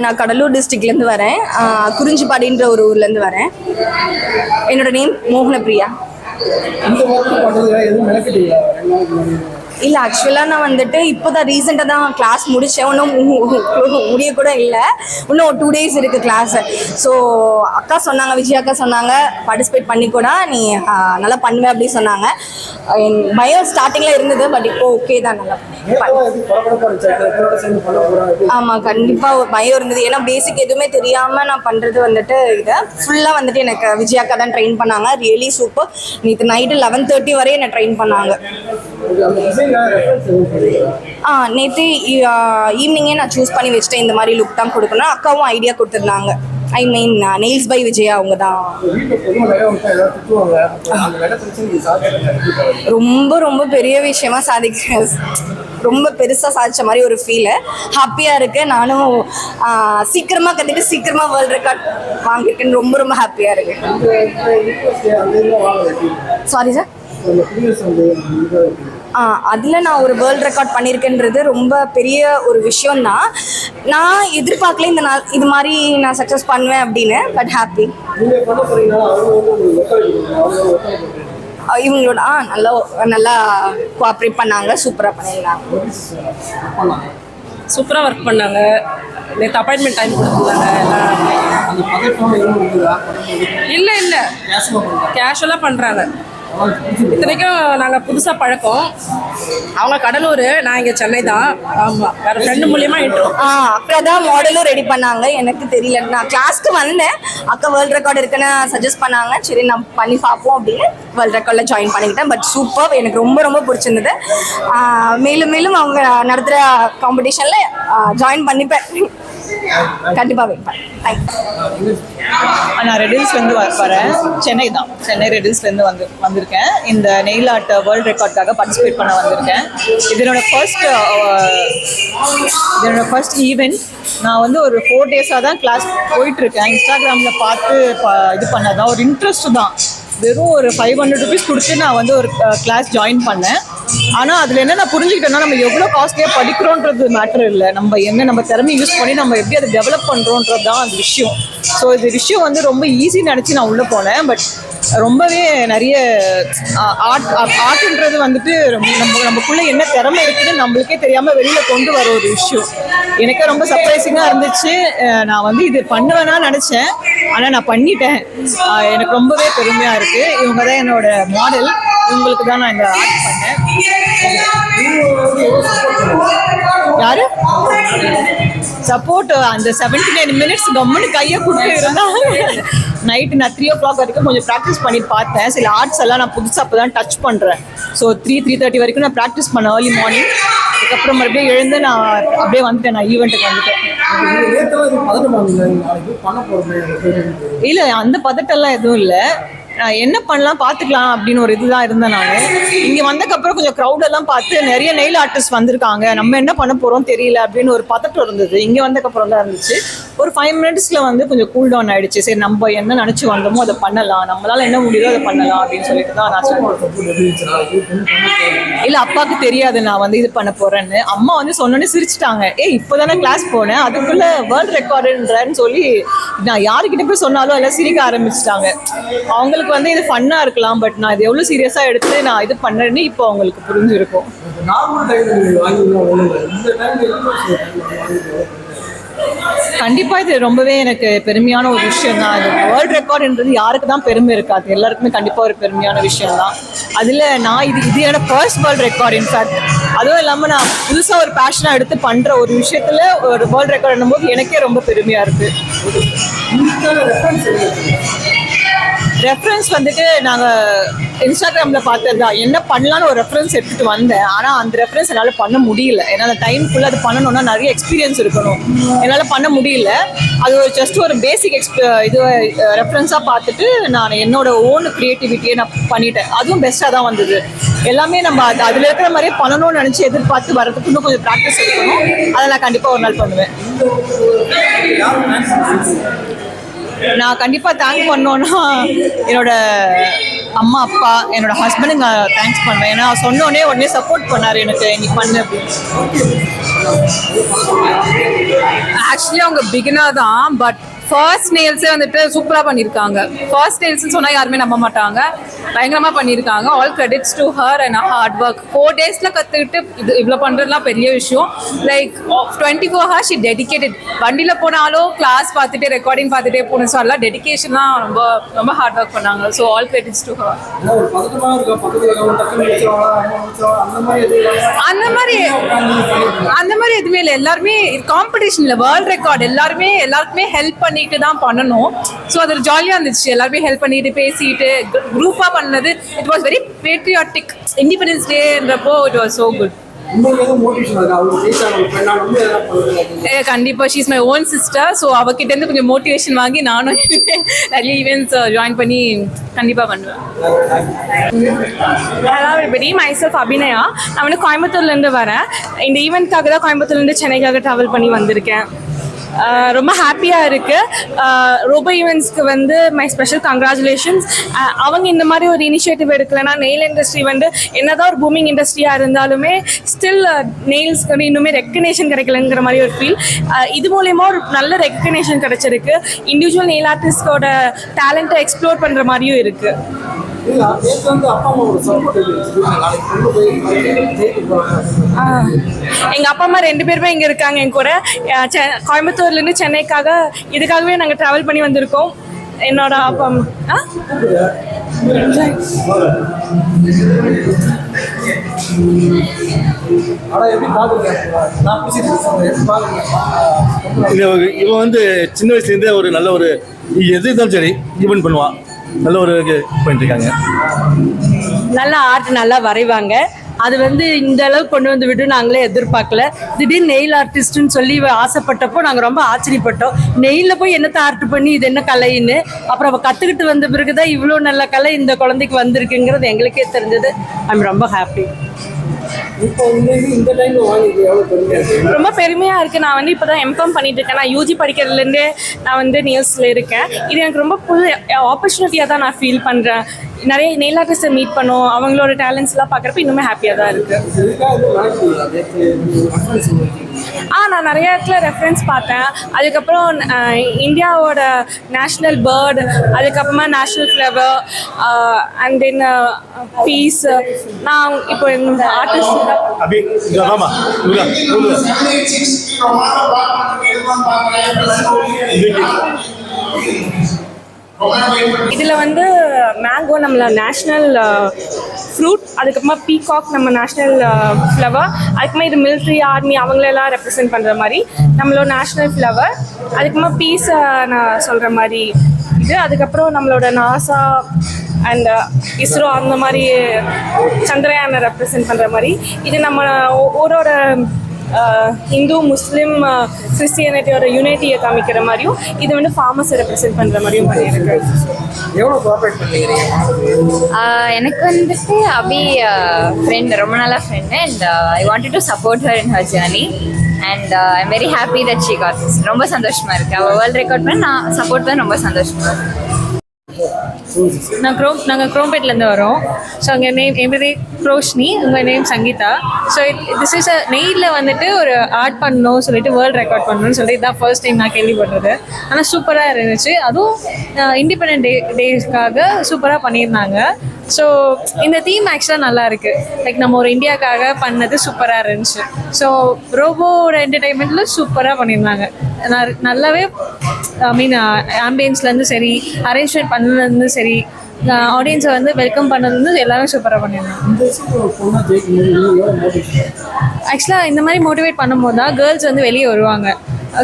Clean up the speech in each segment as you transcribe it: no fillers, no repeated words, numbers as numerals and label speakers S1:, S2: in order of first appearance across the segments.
S1: நான் கடலூர் டிஸ்ட்ரிக்ட்லேருந்து வரேன். குறிஞ்சிப்பாடின்ற ஒரு ஊர்லேருந்து வரேன். என்னோட நேம் மோகனப்பிரியா. இல்லை, ஆக்சுவலாக நான் வந்துட்டு இப்போ தான் ரீசெண்டாக தான் கிளாஸ் முடித்தேன். இன்னும் முடிய கூட இல்லை. இன்னும் 2 days இருக்குது கிளாஸு. ஸோ அக்கா சொன்னாங்க, விஜய் அக்கா சொன்னாங்க, பார்ட்டிசிபேட் பண்ணி கூட நீ நல்லா பண்ணுவேன் அப்படின்னு சொன்னாங்க. பயம் ஸ்டார்டிங்கில் இருந்தது, பட் இப்போ ஓகே தான், நல்லா ஆமாம் கண்டிப்பாக பயம் இருந்தது. ஏன்னா பேசிக் எதுவுமே தெரியாமல் நான் பண்ணுறது வந்துட்டு இதை ஃபுல்லாக வந்துட்டு எனக்கு விஜய் அக்கா தான் ட்ரெயின் பண்ணாங்க. Really super. நேற்று நைட்டு 11:30 வரையும் என்னை ட்ரெயின் பண்ணாங்க. நேற்று ஈவினிங்கே நான் சூஸ் பண்ணி வச்சுட்டேன், இந்த மாதிரி லுக் தான் கொடுக்கணும். அக்காவும் ஐடியா கொடுத்துருந்தாங்க. ஐ மீன் நெயில்ஸ் பை விஜயா அவங்க தான். ரொம்ப ரொம்ப பெரிய விஷயமா ரொம்ப பெருசாக சாதிச்ச மாதிரி ஒரு ஃபீலு. ஹாப்பியாக இருக்குது. நானும் சீக்கிரமாக கற்றுட்டு சீக்கிரமாக வேர்ல்டு ரெக்கார்ட் வாங்கியிருக்கேன்னு ரொம்ப ரொம்ப ஹாப்பியாக இருக்குது. Sorry sir. அதில் நான் ஒரு வேர்ல்டு ரெக்கார்ட் பண்ணியிருக்கேன்றது ரொம்ப பெரிய ஒரு விஷயம்தான். நான் எதிர்பார்க்கல இந்த நாள் இது மாதிரி நான் சக்ஸஸ் பண்ணுவேன் அப்படின்னு. But happy. இவங்களோட நல்லா கோஆப்ரேட் பண்ணாங்க. சூப்பராக பண்ணியிருந்தாங்க.
S2: சூப்பராக ஒர்க் பண்ணாங்க. நேற்று அப்பாயின்மெண்ட் டைம் கொடுத்துருந்தாங்க. இல்லை கேஷுவலாக பண்ணுறாங்க. இத்தனைக்கும் நாங்கள் புதுசாக பழக்கம். அவங்க கடலூர், நான் இங்கே சென்னை தான். ஆமாம், வேறு ஃப்ரெண்டு மூலியமா இன்ட்ரோ.
S1: அக்கா தான் மாடலும் ரெடி பண்ணாங்க. எனக்கு தெரியல, நான் கிளாஸ்க்கு வந்தேன். அக்கா வேர்ல்டு ரெக்கார்டு இருக்குன்னு சஜஸ்ட் பண்ணாங்க. சரி நான் பண்ணி பார்ப்போம் அப்படின்னு வேர்ல்டு ரெக்கார்டில் ஜாயின் பண்ணிக்கிட்டேன். பட் சூப்பர், எனக்கு ரொம்ப ரொம்ப பிடிச்சிருந்தது. மேலும் மேலும் அவங்க நடத்துகிற காம்படிஷனில் ஜாயின் பண்ணிப்பேன். கண்டிப்பாக வைப்பேன். தேங்க்யூ.
S3: நான் ரெடில்ஸ்லேருந்து வரேன். சென்னை தான், சென்னை ரெடில்ஸ்லேருந்து வந்திருக்கேன். இந்த நெயில் ஆர்ட் வேர்ல்டு ரெக்கார்டுக்காக பார்ட்டிசிபேட் பண்ண வந்திருக்கேன். இதனோட ஃபர்ஸ்ட் ஈவெண்ட். நான் வந்து ஒரு 4 days தான் கிளாஸ் போயிட்டுருக்கேன். இன்ஸ்டாகிராமில் பார்த்து இது பண்ணதான் ஒரு இன்ட்ரெஸ்ட் தான். வெறும் ஒரு 500 rupees கொடுத்து நான் வந்து ஒரு கிளாஸ் ஜாயின் பண்ணேன். ஆனால் அதில் என்ன நான் புரிஞ்சுக்கிட்டேன்னா, நம்ம எவ்வளோ காஸ்ட்லியாக படிக்கிறோன்றது மேட்டர் இல்லை. நம்ம திறமையை யூஸ் பண்ணி நம்ம எப்படி அதை டெவலப் பண்ணுறோன்றது தான் அந்த விஷயம். ஸோ இந்த விஷயம் வந்து ரொம்ப ஈஸின்னு நினச்சி நான் உள்ளே போனேன். பட் ரொம்பவே நிறைய ஆர்ட்ன்றது வந்துட்டு நமக்குள்ளே என்ன திறமை இருக்குதுன்னு நம்மளுக்கே தெரியாமல் வெளியில் கொண்டு வர ஒரு விஷயம். எனக்கே ரொம்ப சர்ப்ரைசிங்காக இருந்துச்சு. நான் வந்து இது பண்ணுவேன்னா நினச்சேன், ஆனால் நான் பண்ணிட்டேன். எனக்கு ரொம்பவே பெருமையாக இருக்குது. இவங்க தான் என்னோட மாடல். இவங்களுக்கு தான் நான் இந்த ஆர்ட் பண்ணேன். யாரு சப்போர்ட்? அந்த 79 minutes கம்முன்னு கையை கொடுத்து இருந்தாங்க. நைட்டு நான் 3 o'clock வரைக்கும் கொஞ்சம் ப்ராக்டிஸ் பண்ணி பார்த்தேன். சில ஆர்ட்ஸ் எல்லாம் நான் புதுசாக அப்போ தான் டச் பண்ணுறேன். ஸோ 3:30 வரைக்கும் நான் ப்ராக்டிஸ் பண்ணேன் ஏர்லி மார்னிங். அதுக்கப்புறம் மறுபடியும் எழுந்து நான் அப்படியே வந்துட்டேன். நான் ஈவெண்ட்டுக்கு வந்துட்டேன். இல்லை, அந்த பதட்டெல்லாம் எதுவும் இல்லை. நான் என்ன பண்ணலாம் பார்த்துக்கலாம் அப்படின்னு ஒரு இதுதான் இருந்தேன். நான் இங்கே வந்ததுக்கப்புறம் கொஞ்சம் க்ரௌடெல்லாம் பார்த்து நிறைய நெயில் ஆர்டிஸ்ட் வந்திருக்காங்க. நம்ம என்ன பண்ண போகிறோம் தெரியல அப்படின்னு ஒரு பதட்டம் இருந்தது. இங்கே வந்ததுக்கப்புறம் தான் இருந்துச்சு. ஒரு 5 minutesல வந்து கொஞ்சம் கூல் டவுன் ஆகிடுச்சு. சரி, நம்ம என்ன நினச்சி வந்தோமோ அதை பண்ணலாம், நம்மளால் என்ன முடியுதோ அதை பண்ணலாம் அப்படின்னு சொல்லிட்டு தான் நான் சொல்லுவேன். இல்லை, அப்பாவுக்கு தெரியாது நான் வந்து இது பண்ண போகிறேன்னு. அம்மா வந்து சொன்னோன்னே சிரிச்சிட்டாங்க. இப்போ தானே கிளாஸ் போனேன், அதுக்குள்ளே வேர்ல்டு ரெக்கார்டுன்றன்னு சொல்லி நான் யாருக்கிட்ட போய் சொன்னாலும் எல்லாம் சிரிக்க ஆரம்பிச்சிட்டாங்க. அவங்களுக்கு வந்து இது ஃபன்னா இருக்கலாம், பட் நான் இது எவ்வளவு சீரியஸா எடுத்து நான் இது பண்றேன்னு இப்போ அவங்களுக்கு புரிஞ்சிருக்கும். கண்டிப்பா இது ரொம்பவே எனக்கு பெருமையான ஒரு விஷயம் தான். அது வேர்ல்டு ரெக்கார்டுன்றது யாருக்கு தான் பெருமை இருக்காது, எல்லாருக்குமே கண்டிப்பா ஒரு பெருமையான விஷயம் தான். அதுல நான் இது என்னோட ஃபர்ஸ்ட் வேர்ல்டு ரெக்கார்டு. இன்ஃபேக்ட் அதுவும் இல்லாம நான் புதுசா ஒரு பேஷனா எடுத்து பண்ற ஒரு விஷயத்துல ஒரு வேர்ல்டு ரெக்கார்டு போது எனக்கே ரொம்ப பெருமையா இருக்கு. ரெஃபரன்ஸ் வந்துட்டு நாங்கள் இன்ஸ்டாகிராமில் பார்த்தது தான். என்ன பண்ணலான்னு ஒரு ரெஃபரன்ஸ் எடுத்துகிட்டு வந்தேன். ஆனால் அந்த ரெஃபரன்ஸ் என்னால் பண்ண முடியல. ஏன்னா அந்த டைமுக்குள்ளே அது பண்ணணும்னா நிறைய எக்ஸ்பீரியன்ஸ் இருக்கணும். என்னால் பண்ண முடியல. அது ஒரு ஜஸ்ட் ஒரு பேசிக் இது ரெஃபரன்ஸாக பார்த்துட்டு நான் என்னோட ஓன் க்ரியேட்டிவிட்டியை நான் பண்ணிட்டேன். அதுவும் பெஸ்ட்டாக தான் வந்தது. எல்லாமே நம்ம அதில் இருக்கிற மாதிரியே பண்ணணும்னு நினச்சி எதிர்பார்த்து வர்றதுக்கு இன்னும் கொஞ்சம் ப்ராக்டிஸ் இருக்கணும். அதை நான் கண்டிப்பாக ஒரு நாள் பண்ணுவேன். நான் கண்டிப்பாக தேங்க் பண்ணோன்னா என்னோட அம்மா அப்பா என்னோட ஹஸ்பண்டுங்க தேங்க்ஸ் பண்ணுவேன். ஏன்னா சொன்னோடனே உடனே சப்போர்ட் பண்ணார் எனக்கு, இன்னைக்கு பண்ணு அப்படின்னு.
S4: ஆக்சுவலி அவங்க பிகினர் தான், பட் ஃபர்ஸ்ட் நெயில்ஸே வந்துட்டு சூப்பராக பண்ணியிருக்காங்க. ஃபர்ஸ்ட் நெயில்ஸ்னு சொன்னால் யாருமே நம்ப மாட்டாங்க, பயங்கரமாக பண்ணியிருக்காங்க. All credits to her and hard work. 4 டேஸில் கற்றுக்கிட்டு இது இவ்வளோ பண்ணுறதுலாம் பெரிய விஷயம். Like 24 hours she dedicated. வண்டியில் போனாலும் கிளாஸ் பார்த்துட்டு ரெக்கார்டிங் பார்த்துட்டே போகணும். ஸோ அதெல்லாம் டெடிக்கேஷன்லாம் ரொம்ப ரொம்ப ஹார்ட் ஒர்க் பண்ணாங்க. So all credits to her. அந்த மாதிரி எதுவுமே இல்லை. எல்லாருமே காம்படிஷனில் வேர்ல்ட் ரெக்கார்ட் எல்லாருக்குமே ஹெல்ப் பண்ணிட்டு தான் பண்ணணும். ஸோ அது ஜாலியாக இருந்துச்சு. எல்லாருமே ஹெல்ப் பண்ணிட்டு பேசிட்டு குரூப்பாக பண்ணது. It was very patriotic. Independence டேன்றப்போ இட் வாஸ் ஸோ குட். கண்டிப்பாக she's my own sister. So அவகிட்டேருந்து கொஞ்சம் மோட்டிவேஷன் வாங்கி நானும் நிறைய ஈவெண்ட்ஸ் ஜாயின் பண்ணி கண்டிப்பாக பண்ணுவேன்.
S5: Hello everybody, myself Abhinaya. நான் வந்து கோயம்புத்தூர்லேருந்து வரேன். இந்த ஈவெண்ட்காக தான் கோயம்புத்தூர்லேருந்து சென்னைக்காக ட்ராவல் பண்ணி வந்திருக்கேன். ரொம்ப ஹாப்பியாக இருக்குது. ரோபோ ஈவெண்ட்ஸ்க்கு வந்து மை ஸ்பெஷல் கங்க்ராச்சுலேஷன்ஸ். அவங்க இந்த மாதிரி ஒரு இனிஷியேட்டிவ் எடுக்கலைன்னா நெயில் இண்டஸ்ட்ரி வந்து என்னதான் ஒரு பூமிங் இண்டஸ்ட்ரியாக இருந்தாலுமே ஸ்டில் நெயில்ஸ்க்கு வந்து இன்னுமே ரெக்கக்னேஷன் கிடைக்கலங்கிற மாதிரி ஒரு ஃபீல். இது மூலயமா ஒரு நல்ல ரெக்கக்னேஷன் கிடைச்சிருக்கு. இண்டிவிஜுவல் நெயில் ஆர்டிஸ்டோட டேலண்ட்டை எக்ஸ்ப்ளோர் பண்ணுற மாதிரியும் இருக்குது. எங்கள் அப்பா அம்மா 2 பேருமே இங்கே இருக்காங்க என் கூட. கோயம்புத்தூர்லேருந்து சென்னைக்காக இதுக்காகவே நாங்கள் ட்ராவல் பண்ணி வந்திருக்கோம். என்னோட அப்பா அம்மா
S6: இவன் வந்து சின்ன வயசுலேருந்தே ஒரு நல்ல ஒரு எது இருந்தாலும் சரி ஈவென்ட் பண்ணுவான். நல்ல ஒரு பண்ணிட்டு இருக்காங்க.
S5: நல்ல ஆர்ட் நல்லா வரைவாங்க. அது வந்து இந்த அளவுக்கு கொண்டு வந்து விட்டு நாங்களே எதிர்பார்க்கல. திடீர்னு நெயில் ஆர்டிஸ்ட்னு சொல்லி ஐ நாங்கள் ரொம்ப ஆச்சரியப்பட்டோம். நெயிலில் போய் என்னத்தை ஆர்ட் பண்ணி இது என்ன கலைன்னு அப்புறம் அவள் கற்றுக்கிட்டு வந்த பிறகு தான் இவ்வளோ நல்ல கலை இந்த குழந்தைக்கு வந்திருக்குங்கிறது எங்களுக்கே தெரிஞ்சது. ஐம் ரொம்ப ஹாப்பி. ரொம்ப பெருமையாக இருக்குது. நான் வந்து இப்போ தான் எம்காம் பண்ணிட்டு இருக்கேன். நான் யூஜி படிக்கிறதுலேருந்தே நான் வந்து நெயில்ஸில் இருக்கேன். இது எனக்கு ரொம்ப புது ஆப்பர்ச்சுனிட்டியாக தான் நான் ஃபீல் பண்ணுறேன். நிறைய நெயில் ஆர்டிஸ்ட்டை மீட் பண்ணோம். அவங்களோட டேலண்ட்ஸ்லாம் பார்க்குறப்ப இன்னுமே ஹாப்பியாக தான் இருக்குது. நான் நிறைய இடத்துல ரெஃபரன்ஸ் பார்த்தேன். அதுக்கப்புறம் இந்தியாவோட நேஷ்னல் பேர்ட், அதுக்கப்புறமா national flower and then peace. நான் இப்போ எங்கள் ஆர்டிஸ்ட் இதில் வந்து மேங்கோ நம்மள நேஷ்னல் ஃப்ரூட், அதுக்கப்புறமா பீகாக் நம்ம நேஷ்னல் ஃப்ளவர், அதுக்கப்புறமா இது மிலிட்ரி ஆர்மி அவங்களெல்லாம் ரெப்ரசென்ட் பண்ணுற மாதிரி நம்மளோட நேஷ்னல் ஃப்ளவர், அதுக்கப்புறமா பீஸை நான் சொல்கிற மாதிரி இது, அதுக்கப்புறம் நம்மளோட நாசா அண்ட் இஸ்ரோ அந்த மாதிரி சந்திரயானை ரெப்ரசென்ட் பண்ணுற மாதிரி இது நம்ம ஊரோட ஹிந்து முஸ்லீம் கிறிஸ்டியானிட்டியோட யூனிட்டியை காமிக்கிற மாதிரியும் இது வந்து ஃபார்மஸை ரெப்ரசென்ட் பண்ணுற மாதிரியும் பண்ணியிருக்கு.
S7: எவ்வளோ கோஆப்ரேட் பண்ணுறீங்க? எனக்கு வந்துட்டு அபி ஃப்ரெண்ட், ரொம்ப நல்ல friend. And I wanted to support her in her journey and I am very happy that she got this. ரொம்ப சந்தோஷமாக இருக்குது. அவள் வேர்ல்ட் ரெக்கார்ட் பண்ணி நான் சப்போர்ட் தான் ரொம்ப சந்தோஷமாக இருக்குது.
S5: நாங்கள் குரோம்பேட்லேருந்து வரோம். ஸோ அங்கே நேம் எவ்ரி ரோஷினி, உங்கள் name Sangeetha. So this is நெயிலில் வந்துட்டு ஒரு ஆர்ட் பண்ணணும் சொல்லிட்டு வேர்ல்டு ரெக்கார்ட் பண்ணணும்னு சொல்லிட்டு இதுதான் ஃபர்ஸ்ட் டைம் நான் கேள்விப்படுறது. ஆனால் சூப்பராக இருந்துச்சு. அதுவும் இண்டிபெண்டன்ட் டேஸ்க்காக சூப்பராக பண்ணியிருந்தாங்க. ஸோ இந்த தீம் ஆக்சுவலாக நல்லா இருக்குது. லைக் நம்ம ஒரு இந்தியாவுக்காக பண்ணது சூப்பராக இருந்துச்சு. ஸோ ரோபோட என்டர்டெயின்மெண்ட்டில் சூப்பராக பண்ணியிருந்தாங்க. நல்லாவே ஐ மீன் ஆம்பியன்ஸ்லேருந்து சரி, அரேஞ்ச்மெண்ட் பண்ணதுலேருந்து சரி, ஆடியன்ஸை வந்து வெல்கம் பண்ணது எல்லாமே சூப்பராக பண்ணியிருந்தாங்க. ஆக்சுவலாக இந்த மாதிரி மோட்டிவேட் பண்ணும்போது தான் கேர்ள்ஸ் வந்து வெளியே வருவாங்க.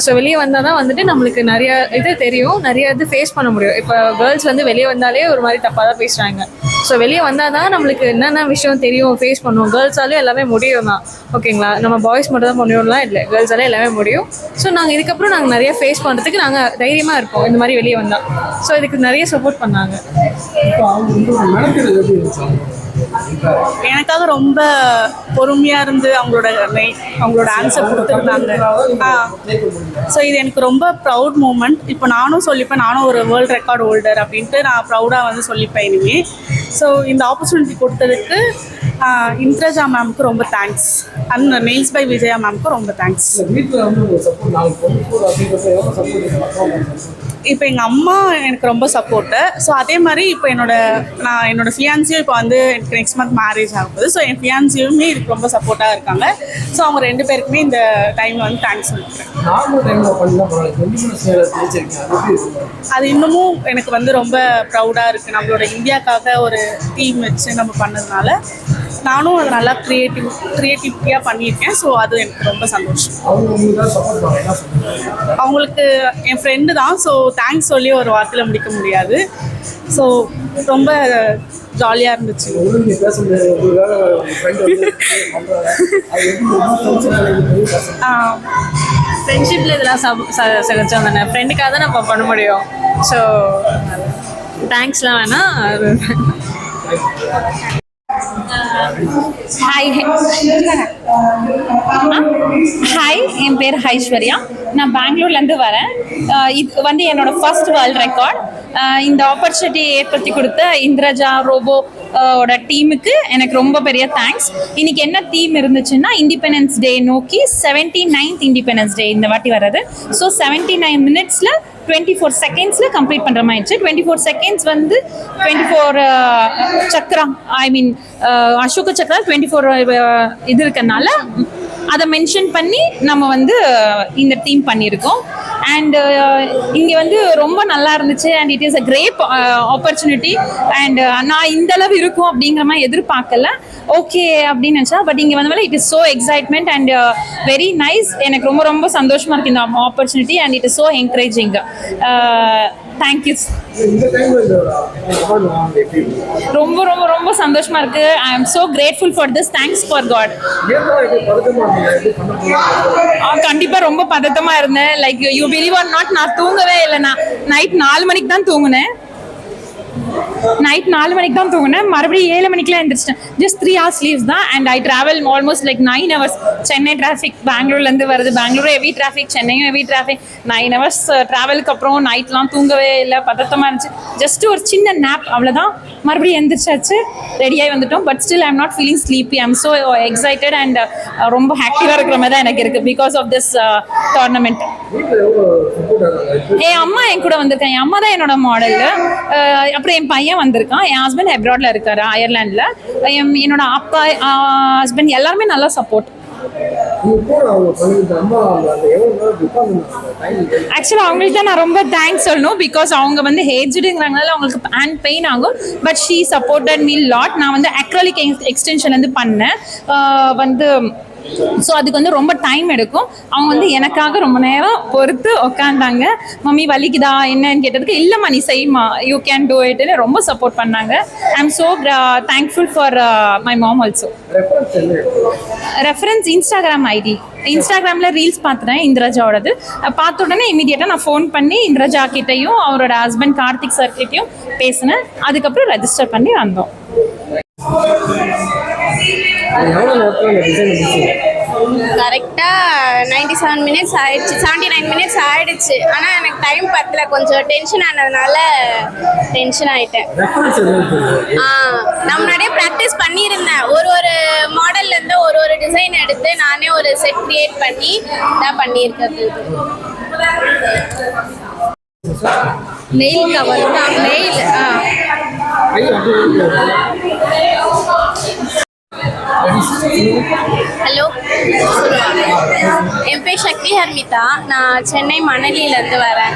S5: ஸோ வெளியே வந்தால் தான் வந்துட்டு நம்மளுக்கு நிறைய இது தெரியும், நிறைய இது ஃபேஸ் பண்ண முடியும். இப்போ கேர்ள்ஸ் வந்து வெளியே வந்தாலே ஒரு மாதிரி தப்பாக தான் பேசுகிறாங்க. ஸோ வெளியே வந்தால் தான் நம்மளுக்கு என்னென்ன விஷயம் தெரியும், ஃபேஸ் பண்ணுவோம். கேர்ள்ஸாலே எல்லாமே முடியும் தான், ஓகேங்களா? நம்ம பாய்ஸ் மட்டும் தான் முடியும்லாம் இல்லை, கேர்ள்ஸாலே எல்லாமே முடியும். ஸோ நாங்கள் இதுக்கப்புறம் நாங்கள் நிறைய ஃபேஸ் பண்ணுறதுக்கு நாங்கள் தைரியமாக இருப்போம் இந்த மாதிரி வெளியே வந்தால். ஸோ இதுக்கு நிறைய சப்போர்ட் பண்ணாங்க.
S8: எனக்காக ரொம்ப பொறுமையாக இருந்து அவங்களோட ஆன்சர் கொடுத்துருந்தாங்க. ஸோ இது எனக்கு ரொம்ப ப்ரவுட் மூமெண்ட். இப்போ நானும் சொல்லிப்பேன், நானும் ஒரு வேர்ல்டு ரெக்கார்டு ஹோல்டர் அப்படின்ட்டு நான் ப்ரௌடாக வந்து சொல்லிப்பேன் இனிமேல். ஸோ இந்த ஆப்பர்ச்சுனிட்டி கொடுத்ததுக்கு இந்திரஜா மேம்க்கு ரொம்ப thanks and nails by Vijaya மேம்க்கு ரொம்ப தேங்க்ஸ்.
S6: வீட்டில் வந்து ஒரு சப்போர்ட் நாளைக்கு பொண்ணு போகிற அப்படிங்கிறத எவ்வளோ சப்போர்ட்?
S8: இப்போ எங்கள் அம்மா எனக்கு ரொம்ப சப்போர்ட்டு. ஸோ அதே மாதிரி இப்போ என்னோட ஃபியான்சியும் இப்போ வந்து எனக்கு நெக்ஸ்ட் மந்த் மேரேஜ் ஆகுது. ஸோ என் ஃபியான்சியுமே இதுக்கு ரொம்ப சப்போர்ட்டாக இருக்காங்க. ஸோ அவங்க 2 பேருக்குமே இந்த டைமில் வந்து தேங்க்ஸ் சொல்லிக்கிறேன்.
S6: நார்மல் டைமில் பண்ணலாம்
S8: அது இன்னமும் எனக்கு வந்து ரொம்ப ப்ரௌடாக இருக்குது. நம்மளோட இந்தியாவுக்காக ஒரு டீம் வச்சு நம்ம பண்ணதுனால நானும் அதை நல்லா க்ரியேட்டிவிட்டியாக பண்ணியிருக்கேன். ஸோ அது எனக்கு ரொம்ப சந்தோஷம். அவங்களுக்கு என் ஃப்ரெண்டு தான். ஸோ தேங்க்ஸ் சொல்லி ஒரு வார்த்தையில் முடிக்க முடியாது. ஸோ ரொம்ப ஜாலியாக இருந்துச்சு.
S5: ஃப்ரெண்ட்ஷிப்பில் இதெல்லாம் சகஜம் தானே, ஃப்ரெண்டுக்காக தான் நம்ம பண்ண முடியும். ஸோ தேங்க்ஸ்லாம் வேணாம்.
S9: ஹாய், என் பேர் ஐஸ்வர்யா. நான் பெங்களூர்லேருந்து வரேன். இது வந்து என்னோட ஃபர்ஸ்ட் வேர்ல்ட் ரெக்கார்ட். இந்த ஆப்பர்ச்சுனிட்டி ஏற்படுத்தி கொடுத்த இந்திரஜா ரோபோ ஓட டீமுக்கு எனக்கு ரொம்ப பெரிய தேங்க்ஸ். இன்னைக்கு என்ன தீம் இருந்துச்சுன்னா, இண்டிபெண்டன்ஸ் டே நோக்கி 79th இண்டிபெண்டன்ஸ் டே இந்த வாட்டி வர்றது. ஸோ 79 minutesல 24 secondsல கம்ப்ளீட் பண்ணுற மாதிரி. 24 seconds வந்து 24 சக்ரா, ஐ மீன் அசோக சக்ரா 24 இது இருக்கனால அதை மென்ஷன் பண்ணி நம்ம வந்து இந்த தீம் பண்ணியிருக்கோம். அண்ட் இங்கே வந்து ரொம்ப நல்லா இருந்துச்சு. And it is a great opportunity. And நான் இந்த அளவு இருக்கும் அப்படிங்கிற மாதிரி எதிர்பார்க்கல. ஓகே அப்படின்னு நினச்சா, பட் இங்கே வந்தவரை it is so excitement and very nice. எனக்கு ரொம்ப ரொம்ப சந்தோஷமாக இருக்குது இந்த opportunity. And it is so encouraging. Thank you. ரொம்ப ரொம்ப ரொம்ப சந்தோஷமா இருக்கு. I am so grateful for this. Thanks for God. கண்டிப்பா ரொம்ப பதட்டமா இருந்தேன். Like you believe or not, நான் தூங்கவே இல்லை. நான் நைட் 4 மணிக்கு தான் தூங்குனேன். மறுபடியும் 7 மணிக்கெலாம் எழுந்திரிச்சிட்டேன். ஜஸ்ட் 3 hours லீவ்ஸ் தான். And I travel almost like 9 hours. Chennai traffic பெங்களூர்லேருந்து வருது. பெங்களூரும் ஹெவி டிராஃபிக், சென்னையும் ஹெவி டிராஃபிக். 9 hours ட்ராவலுக்கு அப்புறம் நைட்லாம் தூங்கவே இல்லை, பதட்டமாக இருந்துச்சு. ஜஸ்ட் ஒரு சின்ன நேப், அவ்வளோதான். மறுபடியும் எழுந்திரிச்சாச்சு, ரெடியாகி வந்துட்டோம். But still I am not feeling sleepy. I am so excited and ரொம்ப ஆக்டிவாக இருக்கிற மாதிரி தான் எனக்கு இருக்குது பிகாஸ் ஆஃப் திஸ் டோர்னமெண்ட். என் அம்மா என் கூட வந்திருக்கேன். என் அம்மா தான் என்னோட மாடல். அப்புறம் என் பையன் வந்திருக்கான். என் ஹஸ்பண்ட் அப்ராட்ல இருக்காரு, அயர்லாண்டில். என்னோட அப்பா, ஹஸ்பண்ட் எல்லாருமே நல்லா சப்போர்ட். ஆக்சுவலாக அவங்களுக்கு தான் நான் ரொம்ப தேங்க்ஸ் சொல்லணும். பிகாஸ் அவங்க வந்து ஏஜ்டுங்கிறதுனால அவங்களுக்கு ஹேண்ட் பெயின் ஆகும். But she supported me lot. நான் வந்து அக்ரலிக் எக்ஸ்டென்ஷன் வந்து பண்ணேன் வந்து. ஸோ அதுக்கு வந்து ரொம்ப டைம் எடுக்கும். அவங்க வந்து எனக்காக ரொம்ப நேரம் பொறுத்து உக்காந்தாங்க. மம்மி வலிக்குதா என்னன்னு கேட்டதுக்கு, இல்லைம்மா நீ செய்யுமா, யூ கேன் டூ இட்னு ரொம்ப சப்போர்ட் பண்ணாங்க. I am so thankful for my mom also. Reference Instagram ID. இன்ஸ்டாகிராமில் ரீல்ஸ் பார்த்துட்டேன் இந்திரஜாவோடது. பார்த்த உடனே இமீடியட்டாக நான் ஃபோன் பண்ணி இந்திரஜா கிட்டையும் அவரோட ஹஸ்பண்ட் கார்த்திக் சார் கிட்டையும் பேசினேன். அதுக்கப்புறம் ரெஜிஸ்டர் பண்ணி வந்தோம்.
S10: கரெக்டாக 97 minutes ஆயிடுச்சு, 79 minutes ஆயிடுச்சு. ஆனால் எனக்கு டைம் பத்தல, கொஞ்சம் டென்ஷன் ஆனதுனால டென்ஷன் ஆயிட்டேன். நான் முன்னாடியே ப்ராக்டிஸ் பண்ணியிருந்தேன். ஒரு மாடல்லேருந்து ஒரு டிசைன் எடுத்து நானே ஒரு செட் கிரியேட் பண்ணி தான் பண்ணியிருக்கிறது. நெயில் கவர் தான், நெயில். ஹலோ, என் பேர் சக்தி ஹர்மிதா. நான் சென்னை மணலியிலேருந்து வரேன்.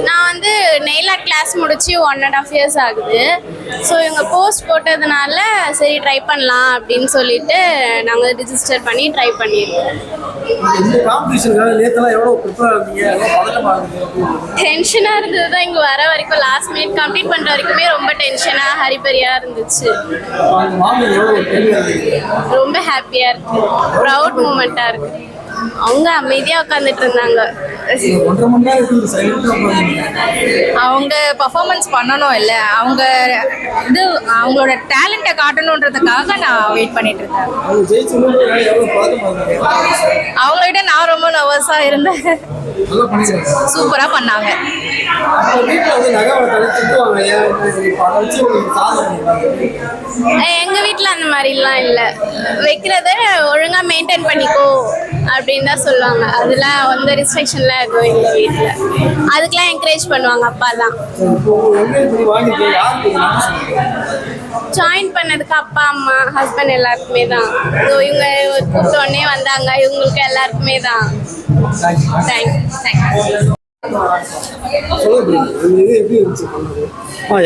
S10: நான் வந்து நெயில் ஆர்ட் கிளாஸ் முடிச்சு 1.5 years ஆகுது. ஸோ இவங்க போஸ்ட் போட்டதுனால சரி ட்ரை பண்ணலாம் அப்படின்னு சொல்லிட்டு நாங்கள் ரிஜிஸ்டர் பண்ணி ட்ரை பண்ணியிருக்கோம். டென்ஷனாக இருந்தது தான் இங்கே வர வரைக்கும். லாஸ்ட் மினிட் கம்ப்ளீட் பண்ணுற வரைக்குமே ரொம்ப டென்ஷனாக ஹரிபரியாக இருந்துச்சு. ரொம்ப ஹாப்பியாக இருக்குது, ப்ரவுட் மூமெண்ட்டாக இருக்குது. அவங்க அமைதியாக உட்காந்துட்டு இருந்தாங்க.
S6: 1.5 மணி நேரம் இருக்கு சைலண்டா உட்கார்ந்து.
S9: அவங்க பர்ஃபார்மன்ஸ் பண்ணணும் இல்லை, அவங்க இது அவங்களோட டேலண்ட்டை காட்டணுன்றதுக்காக நான் வெயிட் பண்ணிட்டு இருந்தேன்.
S6: அவங்க ஜெயிச்சவங்க எவ்வளவு பாத்து
S9: அவங்கள்ட்ட நான் ரொம்ப நர்வஸாக இருந்தேன்.
S6: நல்லா பண்ணிருக்காங்க.
S9: சூப்பராக பண்ணாங்க.
S6: அவங்க வீட்டுல வந்து நகையோட தலைச்சிட்டுவாங்க. ஏன் இப்போ அதை வச்சு உங்களுக்கு சாதனை பண்ணிருக்காங்க.
S10: எங்கள் வீட்டில் அந்த மாதிரிலாம் இல்லை. வைக்கிறத ஒழுங்காக மெயின்டைன் பண்ணிக்கோ அப்படின்னு தான் சொல்லுவாங்க. அதெல்லாம் வந்து ரெஸ்ட்ரிக்ஷன்லாம் எதுவும் எங்கள் வீட்டில். அதுக்கெலாம் என்கரேஜ் பண்ணுவாங்க அப்பா தான்.
S6: இப்போ என்கரேஜ் பண்ணி வாங்கிட்டு யாருக்கு நன்றி சொல்லுங்க?
S10: ஜாயின் பண்ணதுக்கு அப்பா அம்மா ஹஸ்பண்ட் எல்லாருக்குமே தான். ஸோ இவங்க கூப்பிட்டோடனே வந்தாங்க, இவங்களுக்கு எல்லாருக்குமே தான் தேங்க்யூ.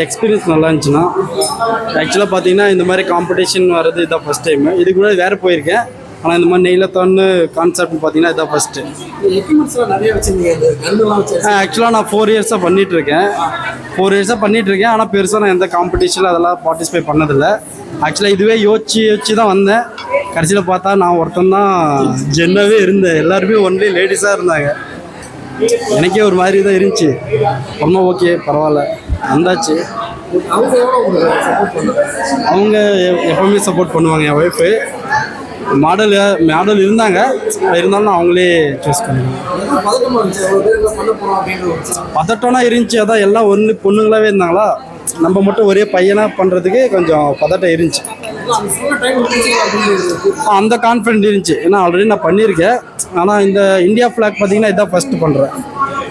S11: எக்ஸ்பீரியன்ஸ் நல்லா இருந்துச்சுன்னா, ஆக்சுவலாக பார்த்தீங்கன்னா இந்த மாதிரி காம்படிஷன் வர்றது இதான் ஃபஸ்ட் டைமு. இதுக்கு முன்னாடி வேறு போயிருக்கேன், ஆனால் இந்த மாதிரி நெய்லத்தான்னு கான்செப்ட் பார்த்தீங்கன்னா இதான் ஃபஸ்ட்டு. ஆக்சுவலாக நான் 4 இயர்ஸாக பண்ணிகிட்ருக்கேன். ஆனால் பெருசாக நான் எந்த காம்படிஷனில் அதெல்லாம் பார்ட்டிசிபேட் பண்ணதில்லை. ஆக்சுவலாக இதுவே யோசிச்சு தான் வந்தேன். கடைசியில் பார்த்தா நான் ஒருத்தன் தான் ஜென்னாகவே இருந்தேன். எல்லாருமே ஒன்லி லேடிஸாக இருந்தாங்க. எனக்கே ஒரு மாதிரி தான் இருந்துச்சு. ரொம்ப ஓகே பரவாயில்ல வந்தாச்சு. அவங்க எப்பவுமே சப்போர்ட் பண்ணுவாங்க. என் ஒய்ஃபு மாடல் இருந்தாங்க, இருந்தாலும் அவங்களே சூஸ் பண்ணுவாங்க. பதட்டம்னா இருந்துச்சு. அதான் எல்லாம் ஒன்று பொண்ணுங்களாவே இருந்தாங்களா, நம்ம மட்டும் ஒரே பையனாக பண்ணுறதுக்கு கொஞ்சம் பதட்டம் இருந்துச்சு. அந்த கான்ஃபிடென்ட் இருந்துச்சு. ஏன்னா ஆல்ரெடி நான் பண்ணியிருக்கேன். ஆனால் இந்த இந்தியா ஃப்ளாக் பார்த்தீங்கன்னா இதான் ஃபஸ்ட்டு பண்ணுறேன்.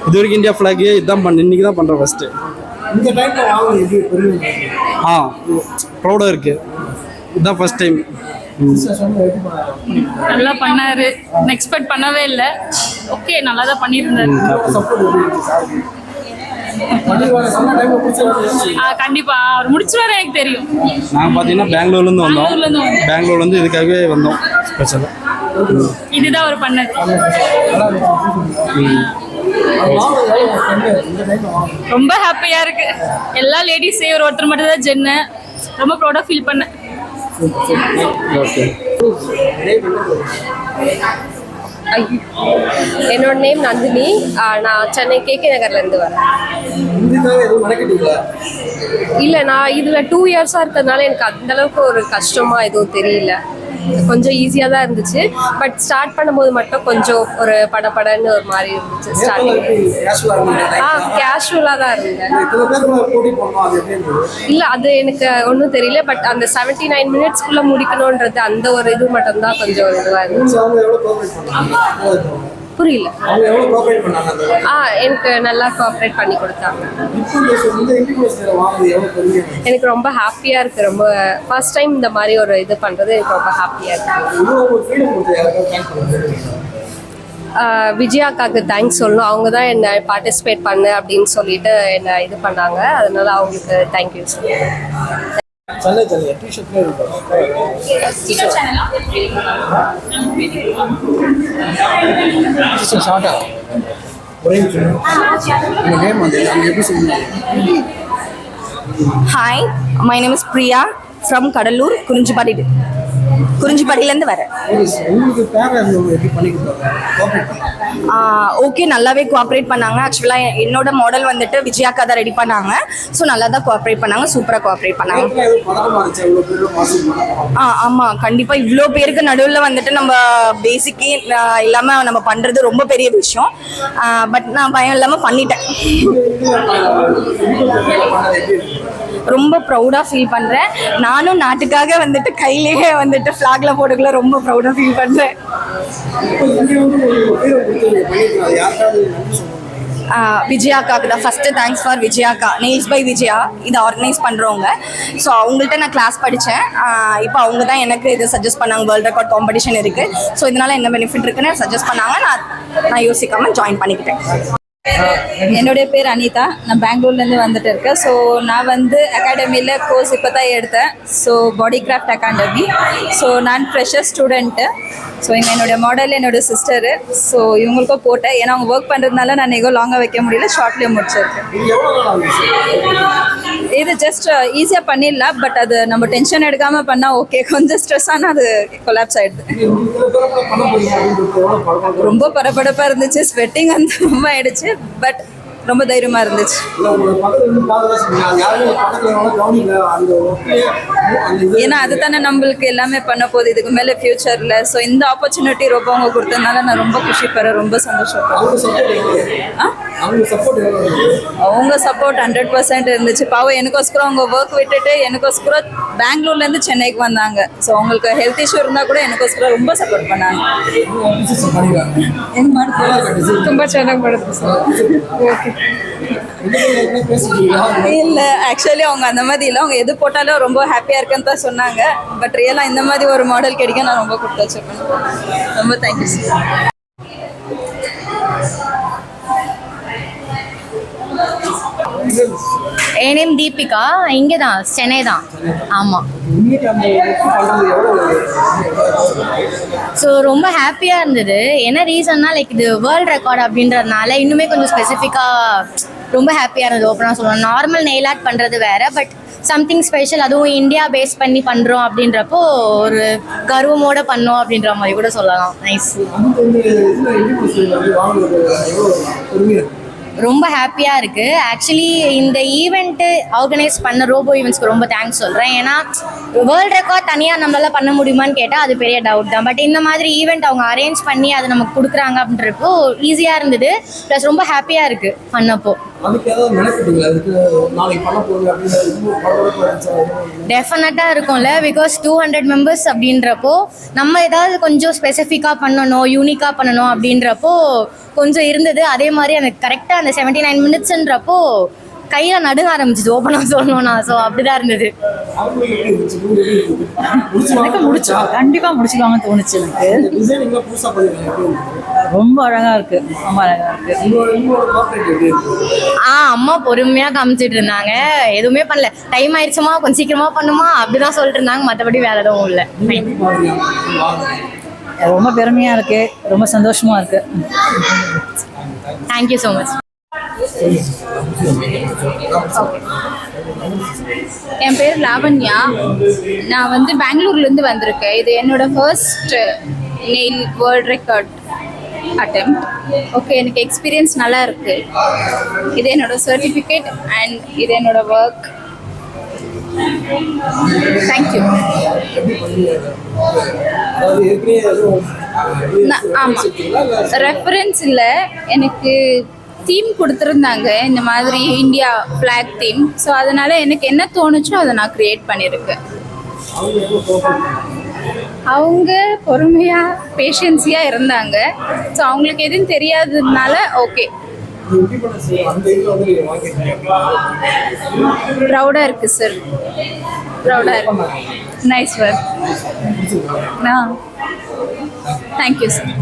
S11: இது வரைக்கும் இந்தியா ஃப்ளாக்கு இதான் இன்றைக்கி தான் பண்ணுறேன் ஃபஸ்ட்டு. ப்ரௌடாக இருக்குது. இதுதான் ஃபஸ்ட் டைம்.
S9: நல்லா பண்ணாரு, எக்ஸ்பெக்ட் பண்ணவே இல்லை. ஓகே, நல்லா தான் பண்ணியிருந்தாரு. கண்டிப்பா அவர் முடிச்சுவாரு எனக்கு தெரியும்.
S11: நாங்கள் பார்த்தீங்கன்னா பெங்களூர்லேருந்து வந்தோம். பெங்களூர்லேருந்து இதுக்காகவே வந்தோம் ஸ்பெஷலாக.
S9: இதுதான் அவர் பண்ணது. ரொம்ப ஹாப்பியா இருக்கு. எல்லா லேடிஸே ஒருத்தர் மட்டும் தான் ஜென்னு. ரொம்ப ப்ரௌடா ஃபீல் பண்ணேன்.
S7: என்னோட நேம் நந்தினி. நான் சென்னை கேகே நகர்லேருந்து வரேன். இல்லை, நான் இதில் 2 இயர்ஸாக இருக்கிறதுனால எனக்கு அந்தளவுக்கு ஒரு கஷ்டமாக எதுவும் தெரியல. கொஞ்சம் ஈஸியாக தான் இருந்துச்சு. பட் ஸ்டார்ட் பண்ணும்போது மட்டும் கொஞ்சம் ஒரு படப்படன்னு ஒரு மாதிரி இருந்துச்சு. ஸ்டார்டிங் கேஷுவலாக தான் இருந்தேன். இல்லை, அது எனக்கு ஒன்றும் தெரியல. பட் அந்த 79 மினிட்ஸ்க்குள்ளே முடிக்கணுன்றது அந்த ஒரு இது மட்டும்தான் கொஞ்சம் ஒரு இதுவாக இருந்துச்சு. புரியல. எனக்கு நல்லா கோஆப்ரேட் பண்ணி கொடுத்தாங்க. எனக்கு ரொம்ப ஹாப்பியாக இருக்குது. ரொம்ப ஃபர்ஸ்ட் டைம் இந்த மாதிரி ஒரு இது பண்ணுறது எனக்கு ரொம்ப ஹாப்பியாக இருக்குது. விஜயாக்காவுக்கு தேங்க்ஸ் சொல்லணும். அவங்க தான் என்னை பார்ட்டிசிபேட் பண்ணு அப்படின்னு சொல்லிட்டு என்னை இது பண்ணாங்க. அதனால அவங்களுக்கு தேங்க்யூ சொல்லுங்கள்.
S1: Hi, my name is Priya from Kadalur, குறிஞ்சிப்பாடியிலேருந்து வரேன். ஓகே, நல்லாவே கோஆப்ரேட் பண்ணாங்க. ஆக்சுவலாக என்னோட மாடல் வந்துட்டு விஜயாக்கா தான் ரெடி பண்ணாங்க. ஸோ நல்லா தான் கோஆப்ரேட் பண்ணாங்க. சூப்பராக கோஆப்ரேட் பண்ணாங்க. ஆமாம், கண்டிப்பாக இவ்வளோ பேருக்கு நடுவில் வந்துட்டு நம்ம பேசிக்கே இல்லாமல் நம்ம பண்ணுறது ரொம்ப பெரிய விஷயம். பட் நான் பயம் இல்லாமல் பண்ணிட்டேன். ரொம்ப ப்ரௌடாக ஃபீல் பண்ணுறேன். நானும் நாட்டுக்காக வந்துட்டு கையிலேயே வந்துட்டு ஃப்ளாக்ல போட்டுக்குள்ள ரொம்ப ப்ரௌடாக ஃபீல் பண்ணுறேன். விஜயாக்காவுக்கு தான் ஃபஸ்ட்டு தேங்க்ஸ் ஃபார் விஜயாக்கா. நெயில்ஸ் பை விஜயா இதை ஆர்கனைஸ் பண்ணுறவங்க. ஸோ அவங்கள்ட்ட நான் கிளாஸ் படித்தேன். இப்போ அவங்க தான் எனக்கு இது சஜஸ்ட் பண்ணாங்க. வேர்ல்ட் ரெக்கார்ட் காம்படிஷன் இருக்குது, ஸோ இதனால் என்ன பெனிஃபிட் இருக்குன்னு சஜஸ்ட் பண்ணாங்க. நான் யோசிக்காமல் ஜாயின் பண்ணிக்கிட்டேன்.
S9: என்னுடைய பேர் அனிதா. நான் பெங்களூர்லேருந்து வந்துட்டு இருக்கேன். ஸோ நான் வந்து அகாடமியில் கோர்ஸ் இப்போ தான் எடுத்தேன். So body craft academy. So நான் ஃப்ரெஷர் ஸ்டூடெண்ட்டு. ஸோ இங்கே என்னுடைய மாடல் என்னோட சிஸ்டரு. ஸோ இவங்களுக்கும் போட்டேன். ஏன்னா அவங்க ஒர்க் பண்ணுறதுனால நான் எங்கோ லாங்காக வைக்க முடியல, ஷார்ட்லேயே முடிச்சிருக்கேன். இது ஜஸ்ட் ஈஸியாக பண்ணிடலாம், பட் அது நம்ம டென்ஷன் எடுக்காமல் பண்ணால் ஓகே. கொஞ்சம் ஸ்ட்ரெஸ் ஆனால் அது கொலாப்ஸ் ஆகிடுது. ரொம்ப பரபரப்பாக இருந்துச்சு, ஸ்வெட்டிங் வந்து ரொம்ப ஆயிடுச்சு, பட் ரொம்ப தைரியமாக இருந்துச்சு. ஏன்னா அது தானே நம்மளுக்கு எல்லாமே பண்ண போகுது இதுக்கு மேலே ஃப்யூச்சரில். ஸோ இந்த ஆப்பர்ச்சுனிட்டி ரொம்ப அவங்க கொடுத்ததுனால நான் ரொம்ப குஷிப்படுறேன், ரொம்ப சந்தோஷப்படுறேன். அவங்க சப்போர்ட் 100% இருந்துச்சு. பாவம் எனக்கோஸ்கரம் அவங்க ஒர்க் விட்டுட்டு எனக்கோஸ்கரம் பெங்களூர்லேருந்து சென்னைக்கு வந்தாங்க. ஸோ அவங்களுக்கு ஹெல்த் இஷ்யூ இருந்தால் கூட எனக்கோஸ்கரம் ரொம்ப சப்போர்ಟ್ பண்ணாங்க. ಏನು ಮಾಡ್ತಾರೆ ತುಂಬ ಚೆನ್ನಾಗಿ ಮಾಡಿದ್ರು ಸರ್. ಓಕೆ இல்லை, ஆக்சுவலி அவங்க அந்த மாதிரி இல்லை. அவங்க எது போட்டாலும் ரொம்ப ஹாப்பியாக இருக்குன்னு தான் சொன்னாங்க. பட் ரியலாக இந்த மாதிரி ஒரு மாடல் கிடைக்க நான் ரொம்ப கொடுத்து வச்சிருக்கேன். ரொம்ப தேங்க்யூ சார்.
S7: என் நேம் தீபிகா. இங்கே தான், சென்னை தான். ஆமாம். ஸோ ரொம்ப ஹாப்பியாக இருந்தது. என்ன ரீசன்னா லைக் இது வேர்ல்ட் ரெக்கார்ட் அப்படின்றதுனால இன்னுமே கொஞ்சம் ஸ்பெசிஃபிக்காக ரொம்ப ஹாப்பியாக இருந்தது. ஓப்பனாக சொல்லணும், நார்மல் நெயில் ஆர்ட் பண்ணுறது வேறு, பட் சம்திங் ஸ்பெஷல், அதுவும் இந்தியா பேஸ் பண்ணி பண்ணுறோம் அப்படின்றப்போ ஒரு கர்வமோட பண்ணோம் அப்படின்ற மாதிரி கூட சொல்லலாம். நைஸ். ரொம்ப ஹாப்பியாக இருக்குது. ஆக்சுவலி இந்த ஈவெண்ட்டு ஆர்கனைஸ் பண்ண ரோபோ ஈவெண்ட்ஸ்க்கு ரொம்ப தேங்க்ஸ் சொல்கிறேன். ஏன்னா வேர்ல்ட் ரெக்கார்ட் தனியாக நம்மளால் பண்ண முடியுமான்னு கேட்டால் அது பெரிய டவுட் தான். பட் இந்த மாதிரி ஈவெண்ட் அவங்க அரேஞ்ச் பண்ணி அதை நமக்கு கொடுக்குறாங்க அப்படின்றப்போ ஈஸியாக இருந்தது. ப்ளஸ் ரொம்ப ஹாப்பியாக இருக்குது பண்ணப்போ. டெஃபினட்டாக இருக்கும்ல, பிகாஸ் 200 மெம்பர்ஸ் அப்படின்றப்போ நம்ம ஏதாவது கொஞ்சம் ஸ்பெசிஃபிக்காக பண்ணணும், யூனிக்காக பண்ணணும் அப்படின்றப்போ கொஞ்சம் இருந்தது. அதே மாதிரி எனக்கு கரெக்டாக அந்த 79 மினிட்ஸ்ன்றப்போ கையில் நடுங்க ஆரம்பிச்சிது, ஓப்பனாக சொல்லணும்னா. ஸோ அப்படிதான் இருந்தது.
S3: எனக்கு முடிச்சோம், கண்டிப்பாக முடிச்சுடுவாங்கன்னு தோணுச்சு எனக்கு. ரொம்ப அழகாக இருக்குது, ரொம்ப அழகாக இருக்குது.
S7: அம்மா பொறுமையாக காமிச்சிட்டு இருந்தாங்க, எதுவுமே பண்ணல. டைம் ஆயிடுச்சுமா, கொஞ்சம் சீக்கிரமாக பண்ணுமா அப்படிதான் சொல்லிட்டு இருந்தாங்க. மற்றபடி வேறு எதுவும் இல்லை.
S3: ரொம்ப பெருமையாக இருக்குது, ரொம்ப சந்தோஷமாக இருக்குது.
S7: Thank you so much.
S10: என் பேர் லாவண்யா. நான் வந்து பெங்களூர்லேருந்து வந்திருக்கேன். இது என்னோட first nail world record attempt. Okay, எனக்கு எக்ஸ்பீரியன்ஸ் நல்லா இருக்குது. இது என்னோட சர்டிஃபிகேட் அண்ட் இது என்னோட ஒர்க். தேங்க்யூ. ஆமாம், ரெஃபரன்ஸ் இல்லை, எனக்கு தீம் கொடுத்துருந்தாங்க இந்த மாதிரி இந்தியா ஃப்ளாக் தீம். ஸோ அதனால் எனக்கு என்ன தோணுச்சோ அதை நான் க்ரியேட் பண்ணியிருக்கேன். அவங்க பொறுமையாக பேஷன்ஸியாக இருந்தாங்க. ஸோ அவங்களுக்கு எதுவும் தெரியாததுனால ஓகே, ப்ரௌடாக இருக்குது சார், ப்ரௌடாக இருக்கு. Nice work. Thank you sir.